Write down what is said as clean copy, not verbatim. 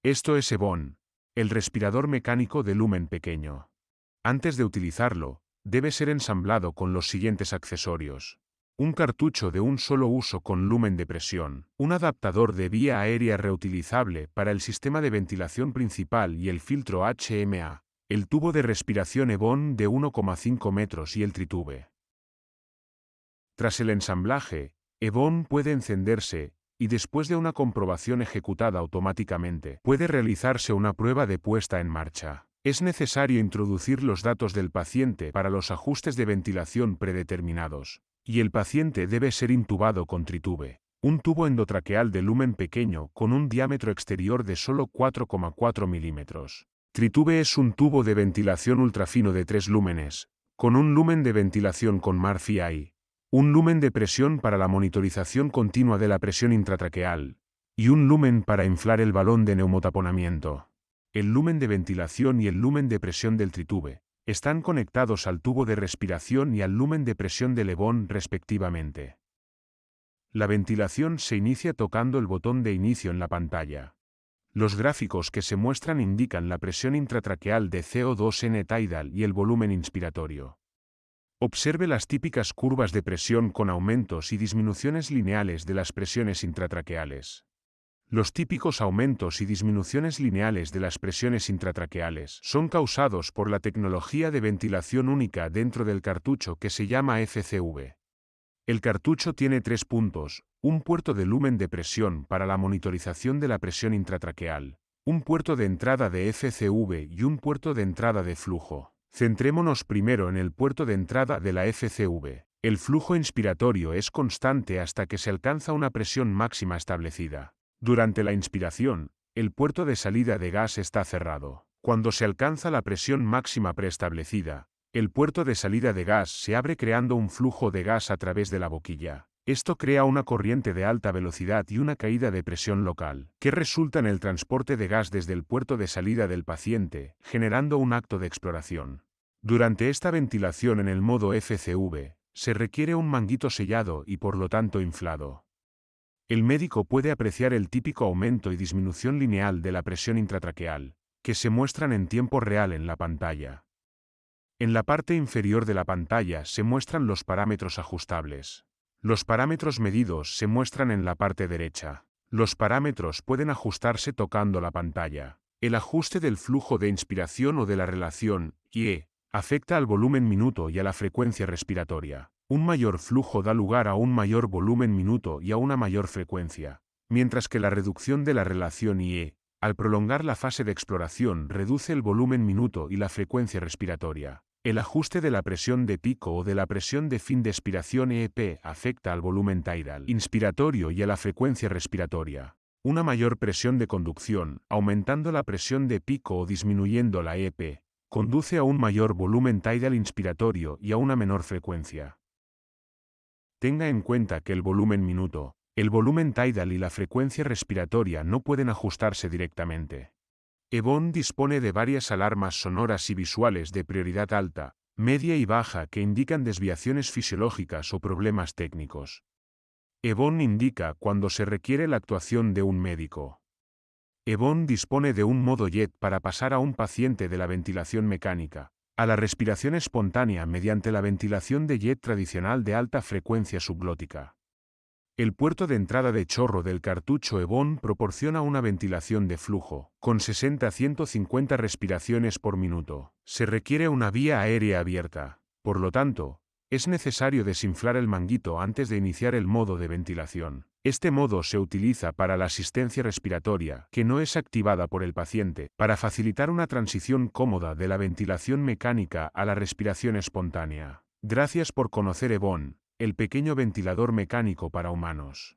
Esto es Evon, el respirador mecánico de lumen pequeño. Antes de utilizarlo, debe ser ensamblado con los siguientes accesorios. Un cartucho de un solo uso con lumen de presión, un adaptador de vía aérea reutilizable para el sistema de ventilación principal y el filtro HMA, el tubo de respiración Evon de 1,5 metros y el tritube. Tras el ensamblaje, Evon puede encenderse, y después de una comprobación ejecutada automáticamente, puede realizarse una prueba de puesta en marcha. Es necesario introducir los datos del paciente para los ajustes de ventilación predeterminados, y el paciente debe ser intubado con tritube, un tubo endotraqueal de lumen pequeño con un diámetro exterior de solo 4,4 milímetros. Tritube es un tubo de ventilación ultrafino de 3 lúmenes, con un lumen de ventilación con Murphy. Un lumen de presión para la monitorización continua de la presión intratraqueal, y un lumen para inflar el balón de neumotaponamiento. El lumen de ventilación y el lumen de presión del tritube están conectados al tubo de respiración y al lumen de presión del Evon respectivamente. La ventilación se inicia tocando el botón de inicio en la pantalla. Los gráficos que se muestran indican la presión intratraqueal de CO2 N-tidal y el volumen inspiratorio. Observe las típicas curvas de presión con aumentos y disminuciones lineales de las presiones intratraqueales. Los típicos aumentos y disminuciones lineales de las presiones intratraqueales son causados por la tecnología de ventilación única dentro del cartucho que se llama FCV. El cartucho tiene 3 puntos, un puerto de lumen de presión para la monitorización de la presión intratraqueal, un puerto de entrada de FCV y un puerto de entrada de flujo. Centrémonos primero en el puerto de entrada de la FCV. El flujo inspiratorio es constante hasta que se alcanza una presión máxima establecida. Durante la inspiración, el puerto de salida de gas está cerrado. Cuando se alcanza la presión máxima preestablecida, el puerto de salida de gas se abre creando un flujo de gas a través de la boquilla. Esto crea una corriente de alta velocidad y una caída de presión local, que resulta en el transporte de gas desde el puerto de salida del paciente, generando un acto de exploración. Durante esta ventilación en el modo FCV, se requiere un manguito sellado y por lo tanto inflado. El médico puede apreciar el típico aumento y disminución lineal de la presión intratraqueal, que se muestran en tiempo real en la pantalla. En la parte inferior de la pantalla se muestran los parámetros ajustables. Los parámetros medidos se muestran en la parte derecha. Los parámetros pueden ajustarse tocando la pantalla. El ajuste del flujo de inspiración o de la relación IE afecta al volumen minuto y a la frecuencia respiratoria. Un mayor flujo da lugar a un mayor volumen minuto y a una mayor frecuencia, mientras que la reducción de la relación IE, al prolongar la fase de exploración, reduce el volumen minuto y la frecuencia respiratoria. El ajuste de la presión de pico o de la presión de fin de expiración EP afecta al volumen tidal inspiratorio y a la frecuencia respiratoria. Una mayor presión de conducción, aumentando la presión de pico o disminuyendo la EP, conduce a un mayor volumen tidal inspiratorio y a una menor frecuencia. Tenga en cuenta que el volumen minuto, el volumen tidal y la frecuencia respiratoria no pueden ajustarse directamente. Evon dispone de varias alarmas sonoras y visuales de prioridad alta, media y baja que indican desviaciones fisiológicas o problemas técnicos. Evon indica cuando se requiere la actuación de un médico. Evon dispone de un modo JET para pasar a un paciente de la ventilación mecánica a la respiración espontánea mediante la ventilación de JET tradicional de alta frecuencia subglótica. El puerto de entrada de chorro del cartucho Evon proporciona una ventilación de flujo, con 60 a 150 respiraciones por minuto. Se requiere una vía aérea abierta, por lo tanto, es necesario desinflar el manguito antes de iniciar el modo de ventilación. Este modo se utiliza para la asistencia respiratoria, que no es activada por el paciente, para facilitar una transición cómoda de la ventilación mecánica a la respiración espontánea. Gracias por conocer Evon, el pequeño ventilador mecánico para humanos.